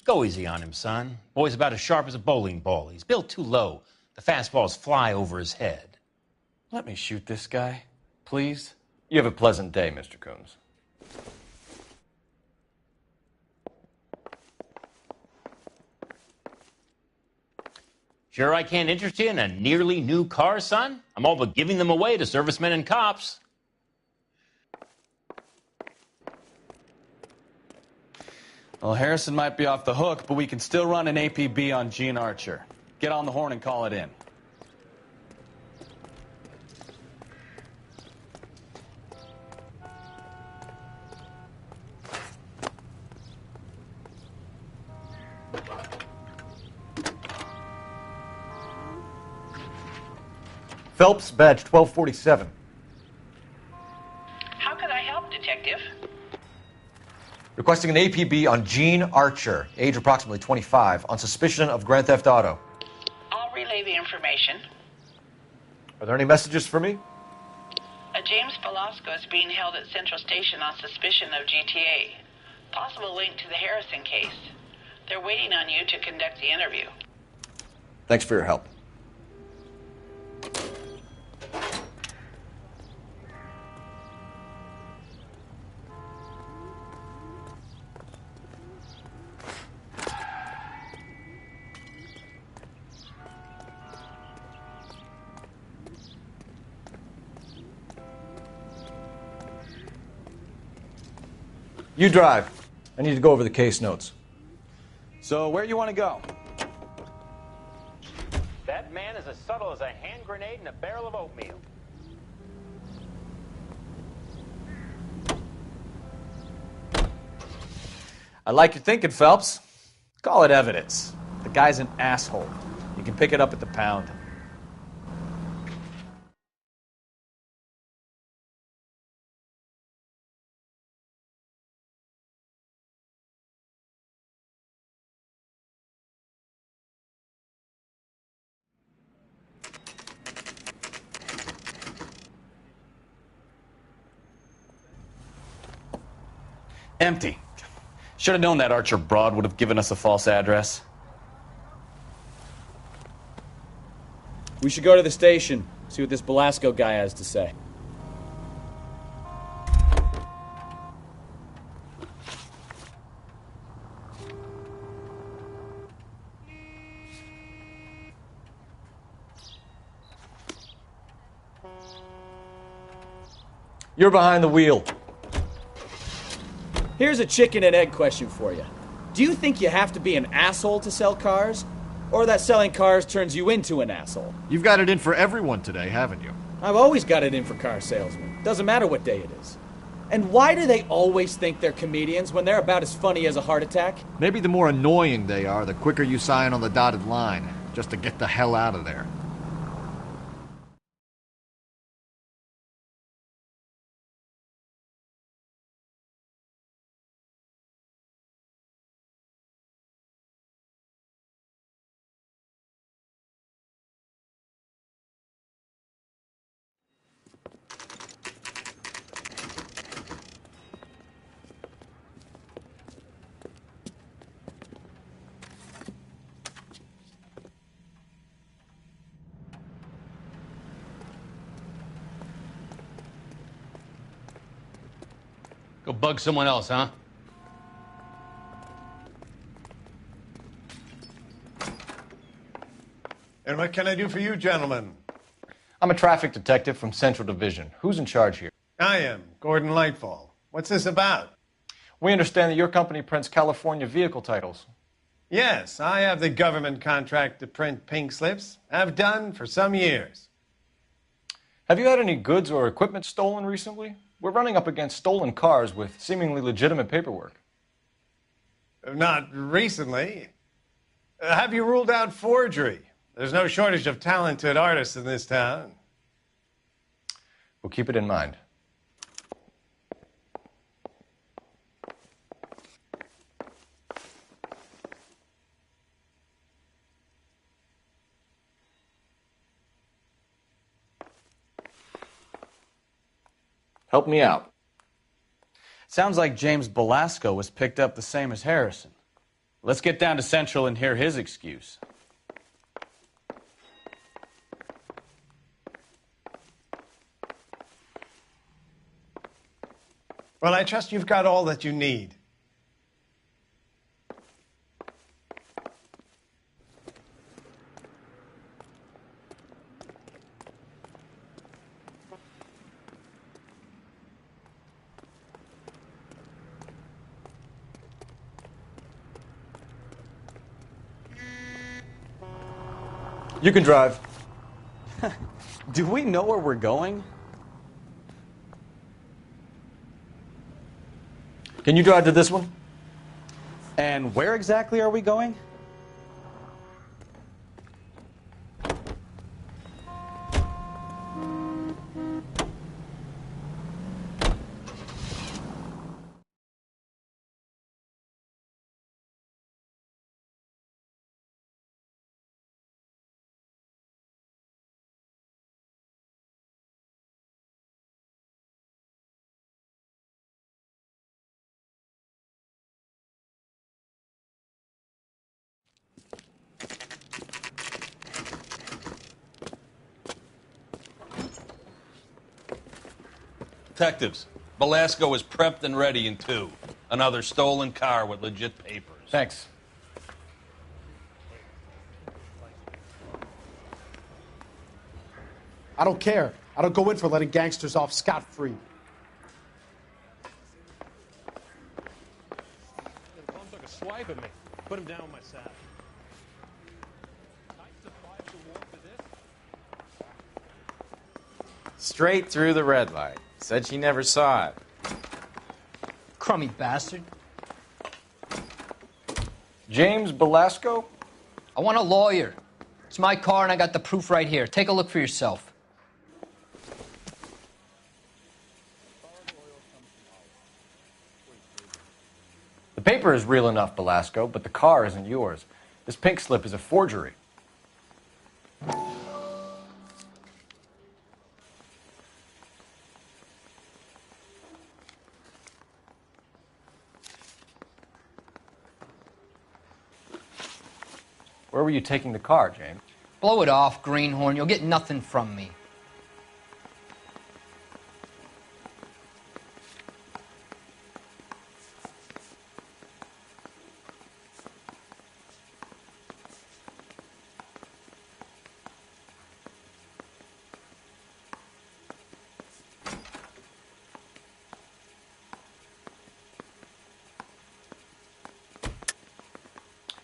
Go easy on him, son. Boy's about as sharp as a bowling ball. He's built too low. The fastballs fly over his head. Let me shoot this guy, please. You have a pleasant day, Mr. Coombs. Sure I can't interest you in a nearly new car, son? I'm all but giving them away to servicemen and cops. Well, Harrison might be off the hook, but we can still run an APB on Gene Archer. Get on the horn and call it in. Phelps, badge 1247. How can I help, Detective? Requesting an APB on Gene Archer, age approximately 25, on suspicion of Grand Theft Auto. I'll relay the information. Are there any messages for me? A James Velasco is being held at Central Station on suspicion of GTA. Possible link to the Harrison case. They're waiting on you to conduct the interview. Thanks for your help. You drive. I need to go over the case notes. So, where you want to go? That man is as subtle as a hand grenade in a barrel of oatmeal. I like your thinking, Phelps. Call it evidence. The guy's an asshole. You can pick it up at the pound. Empty. Should have known that Archer broad would have given us a false address. We should go to the station, see what this Velasco guy has to say. You're behind the wheel. Here's a chicken and egg question for you. Do you think you have to be an asshole to sell cars? Or that selling cars turns you into an asshole? You've got it in for everyone today, haven't you? I've always got it in for car salesmen. Doesn't matter what day it is. And why do they always think they're comedians when they're about as funny as a heart attack? Maybe the more annoying they are, the quicker you sign on the dotted line, just to get the hell out of there. Go bug someone else, huh? And what can I do for you, gentlemen? I'm a traffic detective from Central Division. Who's in charge here? I am, Gordon Lightfall. What's this about? We understand that your company prints California vehicle titles. Yes, I have the government contract to print pink slips. I've done for some years. Have you had any goods or equipment stolen recently? We're running up against stolen cars with seemingly legitimate paperwork. Not recently. Have you ruled out forgery? There's no shortage of talented artists in this town. We'll keep it in mind. Help me out. Sounds like James Belasco was picked up the same as Harrison. Let's get down to Central and hear his excuse. Well, I trust you've got all that you need. You can drive. Do we know where we're going? Can you drive to this one? And where exactly are we going? Detectives, Belasco is prepped and ready in 2. Another stolen car with legit papers. Thanks. I don't care. I don't go in for letting gangsters off scot-free. Tom took a swipe at me. Put him down with my sack. Straight through the red light. Said she never saw it. Crummy bastard. James Belasco? I want a lawyer. It's my car and I got the proof right here. Take a look for yourself. The paper is real enough, Belasco, but the car isn't yours. This pink slip is a forgery. Where were you taking the car, James? Blow it off, greenhorn. You'll get nothing from me.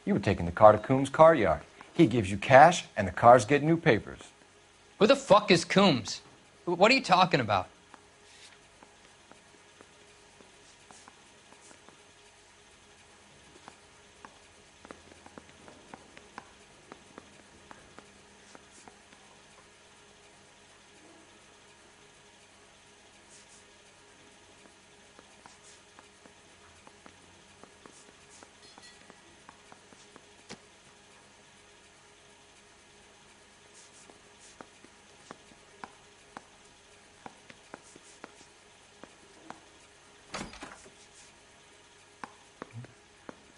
You were taking the car to Coombs' car yard. He gives you cash, and the cars get new papers. Who the fuck is Coombs? What are you talking about?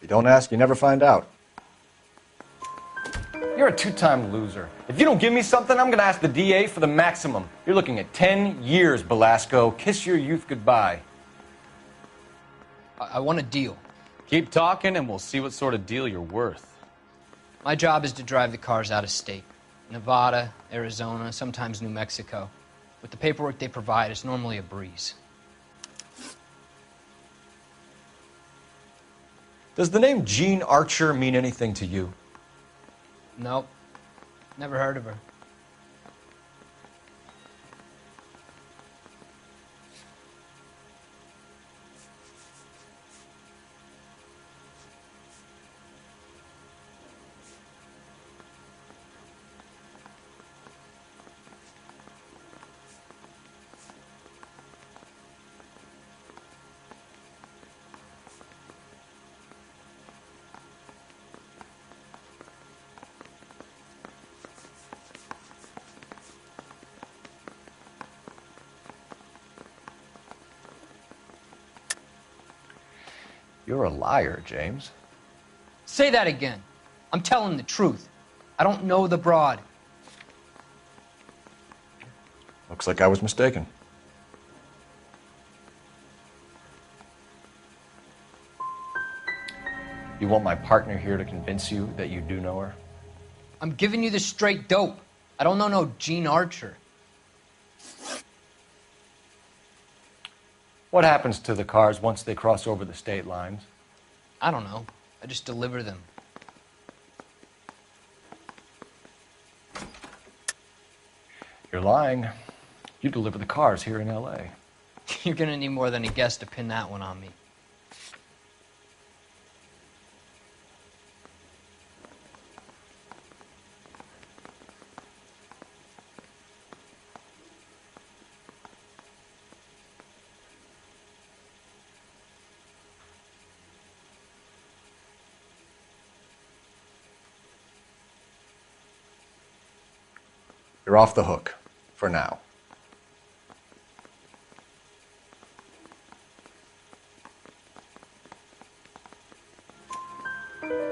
You don't ask, you never find out. You're a two-time loser. If you don't give me something, I'm going to ask the DA for the maximum. You're looking at 10 years, Belasco. Kiss your youth goodbye. I want a deal. Keep talking and we'll see what sort of deal you're worth. My job is to drive the cars out of state. Nevada, Arizona, sometimes New Mexico. With the paperwork they provide, it's normally a breeze. Does the name Jean Archer mean anything to you? Nope. Never heard of her. You're a liar, James. Say that again. I'm telling the truth. I don't know the broad. Looks like I was mistaken. You want my partner here to convince you that you do know her? I'm giving you the straight dope. I don't know no Gene Archer. What happens to the cars once they cross over the state lines? I don't know. I just deliver them. You're lying. You deliver the cars here in L.A. You're gonna need more than a guess to pin that one on me. You're off the hook, for now.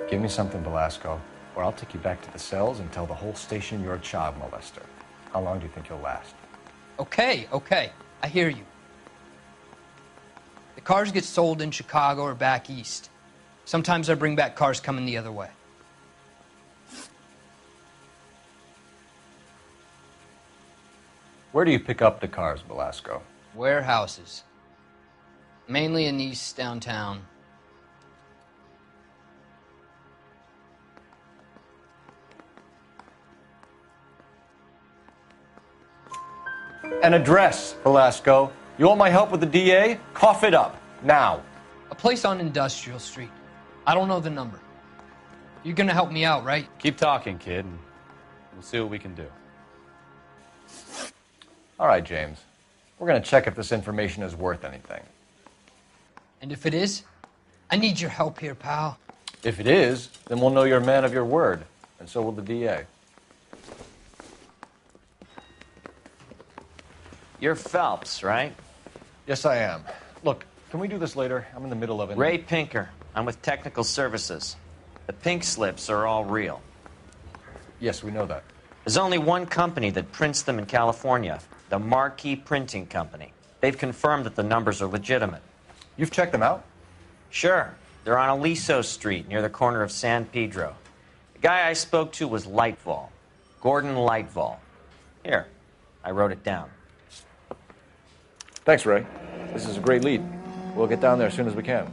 Give me something, Velasco, or I'll take you back to the cells and tell the whole station you're a child molester. How long do you think you'll last? Okay. I hear you. The cars get sold in Chicago or back east. Sometimes I bring back cars coming the other way. Where do you pick up the cars, Velasco? Warehouses. Mainly in East downtown. An address, Velasco. You want my help with the DA? Cough it up, now. A place on Industrial Street. I don't know the number. You're gonna help me out, right? Keep talking, kid, and we'll see what we can do. All right, James. We're going to check if this information is worth anything. And if it is, I need your help here, pal. If it is, then we'll know you're a man of your word, and so will the DA. You're Phelps, right? Yes, I am. Look, can we do this later? I'm in the middle of it. Ray Pinker. I'm with Technical Services. The pink slips are all real. Yes, we know that. There's only one company that prints them in California, the Marquee Printing Company. They've confirmed that the numbers are legitimate. You've checked them out? Sure. They're on Aliso Street, near the corner of San Pedro. The guy I spoke to was Lightval. Gordon Lightval. Here, I wrote it down. Thanks, Ray. This is a great lead. We'll get down there as soon as we can.